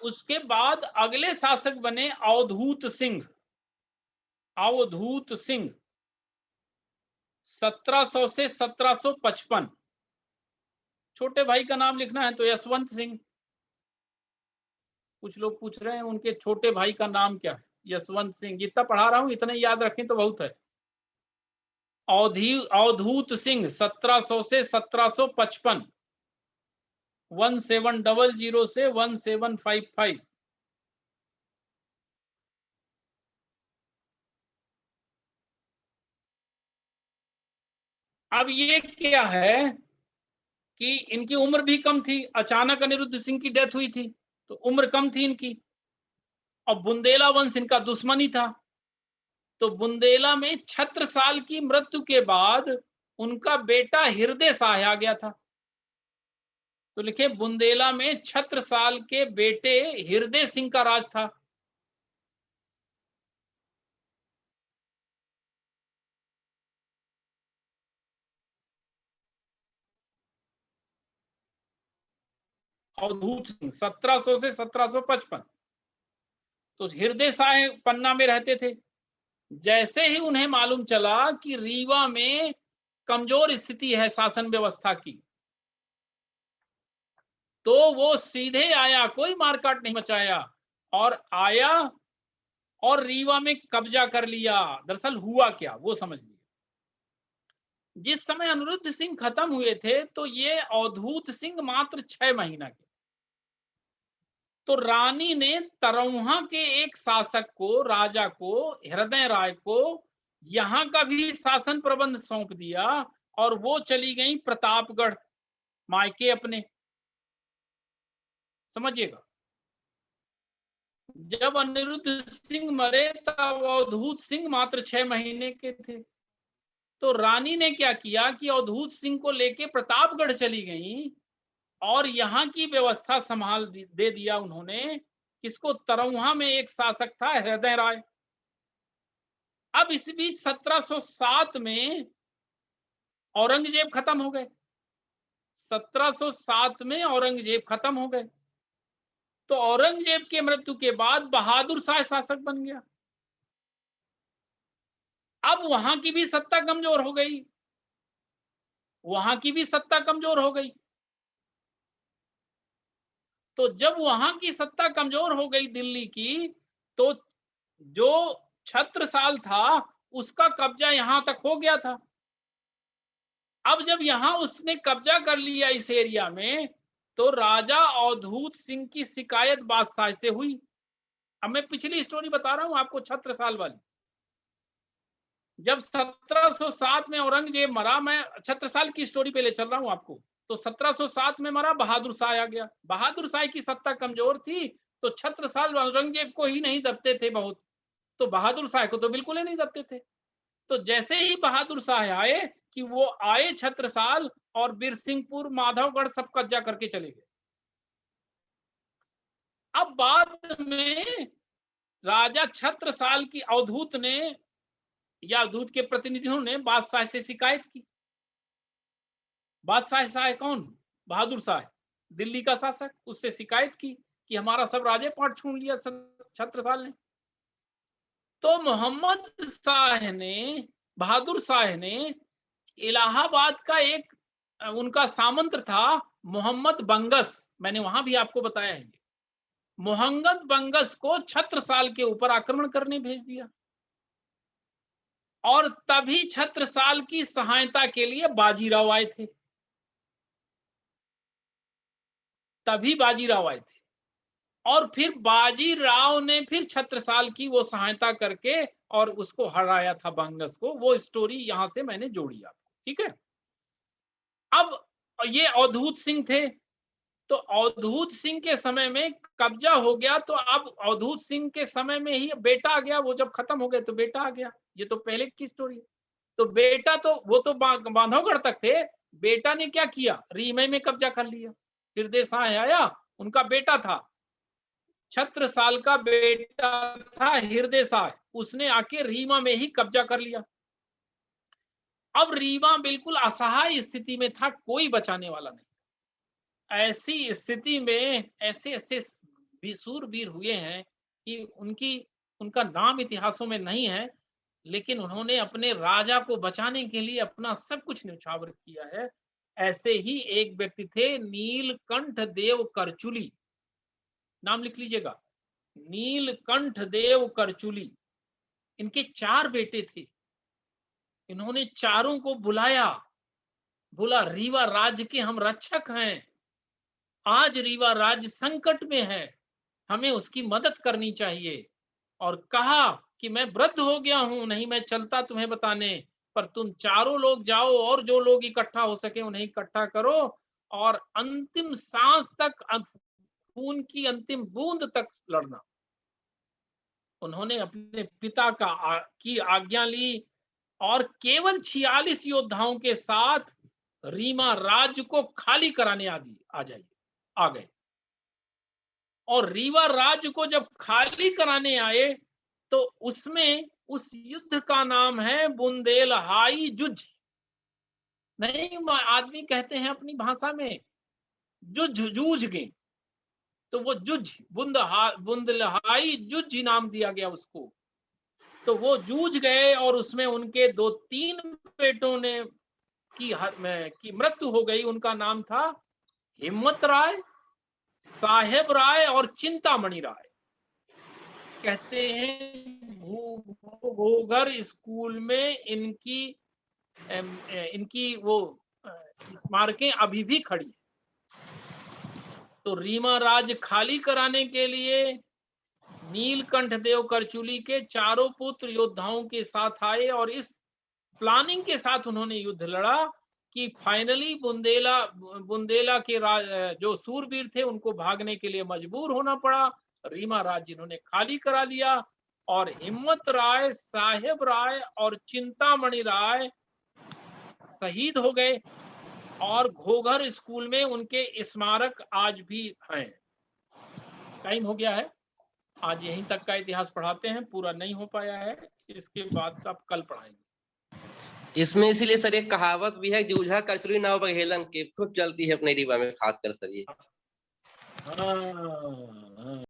उसके बाद अगले शासक बने अवधूत सिंह। अवधूत सिंह 1700 से 1755। छोटे भाई का नाम लिखना है तो यशवंत सिंह। कुछ लोग पूछ रहे हैं उनके छोटे भाई का नाम क्या है। यशवंत सिंह। जितना पढ़ा रहा हूं इतना याद रखें तो बहुत है। अवधूत सिंह 1700 से 1755। 1700 से 1755। अब ये क्या है कि इनकी उम्र भी कम थी। अचानक अनिरुद्ध सिंह की डेथ हुई थी तो उम्र कम थी इनकी। और बुंदेला वंश इनका दुश्मनी था। तो बुंदेला में छत्रसाल की मृत्यु के बाद उनका बेटा हृदय शाह आ गया था। तो लिखे बुंदेला में छत्रसाल के बेटे हृदय सिंह का राज था। अवधूत सिंह 1700 से 1755। तो हृदय शाह पन्ना में रहते थे। जैसे ही उन्हें मालूम चला कि रीवा में कमजोर स्थिति है शासन व्यवस्था की, तो वो सीधे आया, कोई मारकाट नहीं मचाया और आया और रीवा में कब्जा कर लिया। दरअसल हुआ क्या वो समझ लिया। जिस समय अनिरुद्ध सिंह खत्म हुए थे तो ये अवधूत सिंह मात्र 6 महीना के। तो रानी ने तरौहा के एक शासक को, राजा को, हृदय राय को यहां का भी शासन प्रबंध सौंप दिया और वो चली गई प्रतापगढ़ मायके अपने। समझिएगा, जब अनिरुद्ध सिंह मरे तब अवधूत सिंह मात्र 6 महीने के थे। तो रानी ने क्या किया कि अवधूत सिंह को लेके प्रतापगढ़ चली गई और यहाँ की व्यवस्था संभाल दे दिया उन्होंने। किसको? तरौहा में एक शासक था हृदय राय। अब इस बीच 1707 में औरंगजेब खत्म हो गए। 1707 में औरंगजेब खत्म हो गए। तो औरंगजेब के मृत्यु के बाद बहादुर शाह शासक बन गया। अब वहां की भी सत्ता कमजोर हो गई। वहां की भी सत्ता कमजोर हो गई। तो जब वहां की सत्ता कमजोर हो गई दिल्ली की, तो जो छत्रसाल था उसका कब्जा यहां तक हो गया था। अब जब यहां उसने कब्जा कर लिया इस एरिया में, तो राजा अवधूत सिंह की शिकायत बादशाह से हुई। अब मैं पिछली स्टोरी बता रहा हूं आपको, छत्रसाल वाली। जब 1707 में औरंगजेब मरा, मैं छत्रसाल की स्टोरी पे ले चल रहा हूं आपको। तो 1707 में मरा, बहादुर शाह आ गया। बहादुर शाह की सत्ता कमजोर थी तो छत्रसाल औरंगजेब को ही नहीं दबते थे बहुत, तो बहादुर शाह को तो बिल्कुल ही नहीं दबते थे। तो जैसे ही बहादुर शाह आए कि वो आए छत्रसाल और बिरसिंहपुर, माधवगढ़ सब कब्जा करके चले गए। अब बाद में राजा छत्रसाल की अवधूत ने या अवधूत के प्रतिनिधियों ने बादशाह से शिकायत की। बादशाह शाह कौन? बहादुर शाह, दिल्ली का शासक। उससे शिकायत की कि हमारा सब राजे पाट छीन लिया छत्रसाल ने। तो बहादुर शाह ने इलाहाबाद का एक उनका सामंत था मोहम्मद बंगस, मैंने वहां भी आपको बताया है, मोहम्मद बंगस को छत्रसाल के ऊपर आक्रमण करने भेज दिया। और तभी छत्रसाल की सहायता के लिए बाजीराव आए थे, तभी बाजीराव आए थे। और फिर बाजीराव ने फिर छत्रसाल की वो सहायता करके और उसको हराया था बंगस को। वो स्टोरी यहां से मैंने जोड़ी आपको, ठीक है। अब ये अवधूत सिंह थे, तो अवधूत सिंह के समय में कब्जा हो गया, तो अब अवधूत सिंह के समय में ही बेटा आ गया। वो जब खत्म हो गए तो बेटा आ गया। ये तो पहले की स्टोरी है। तो बेटा तो वो तो बांधवगढ़ तक थे, बेटा ने क्या किया, रीमे में कब्जा कर लिया। हृदय शाह आया, उनका बेटा था, छत्रसाल का बेटा था हृदय शाह, उसने आके रीवा में ही कब्जा कर लिया। अब रीवा बिल्कुल असहाय स्थिति में था, कोई बचाने वाला नहीं। ऐसी स्थिति में ऐसे ऐसे शूरवीर हुए हैं कि उनका नाम इतिहासों में नहीं है, लेकिन उन्होंने अपने राजा को बचाने के लिए अपना सब कुछ न्यौछावर किया है। ऐसे ही एक व्यक्ति थे नीलकंठ देव करचुली, नाम लिख लीजिएगा, नीलकंठ देव करचुली। इनके 4 बेटे थे। इन्होंने चारों को बुलाया, बोला रीवा राज्य के हम रक्षक हैं, आज रीवा राज्य संकट में है, हमें उसकी मदद करनी चाहिए। और कहा कि मैं वृद्ध हो गया हूं, नहीं मैं चलता तुम्हें बताने, पर तुम चारों लोग जाओ और जो लोग इकट्ठा हो सके उन्हें इकट्ठा करो और अंतिम सांस तक, खून की अंतिम बूंद तक लड़ना। उन्होंने अपने पिता की आज्ञा ली और केवल 46 योद्धाओं के साथ रीमा राज्य को खाली कराने आ गए। और रीवा राज्य को जब खाली कराने आए तो उसमें उस युद्ध का नाम है बुंदेलहाई जुझ। नहीं, आदमी कहते हैं अपनी भाषा में जूझ गए, तो वो बुंदेलहाई जुझ नाम दिया गया उसको। तो वो जूझ गए और उसमें उनके 2-3 बेटों ने की मृत्यु हो गई। उनका नाम था हिम्मत राय, साहेब राय और चिंतामणि राय। कहते हैं घोघर स्कूल में इनकी वो स्मारकें अभी भी खड़ी है। तो रीमा राज्य खाली कराने के लिए नीलकंठ देव करचुली के चारों पुत्र योद्धाओं के साथ आए और इस प्लानिंग के साथ उन्होंने युद्ध लड़ा कि फाइनली बुंदेला के जो सूरवीर थे उनको भागने के लिए मजबूर होना पड़ा। रीमा राज्य इन्होंने खाली करा लिया और हिम्मत राय, साहेब राय और चिंतामणि राय शहीद हो गए। और घोघर स्कूल में उनके स्मारक आज भी हैं। टाइम हो गया है, आज यहीं तक का इतिहास पढ़ाते हैं, पूरा नहीं हो पाया है, इसके बाद का कल पढ़ाएंगे। इसमें इसीलिए सर एक कहावत भी है, जूझा करचुली नाव बघेलन के, खूब चलती है अपने रीवा में खासकर सर ये। हाँ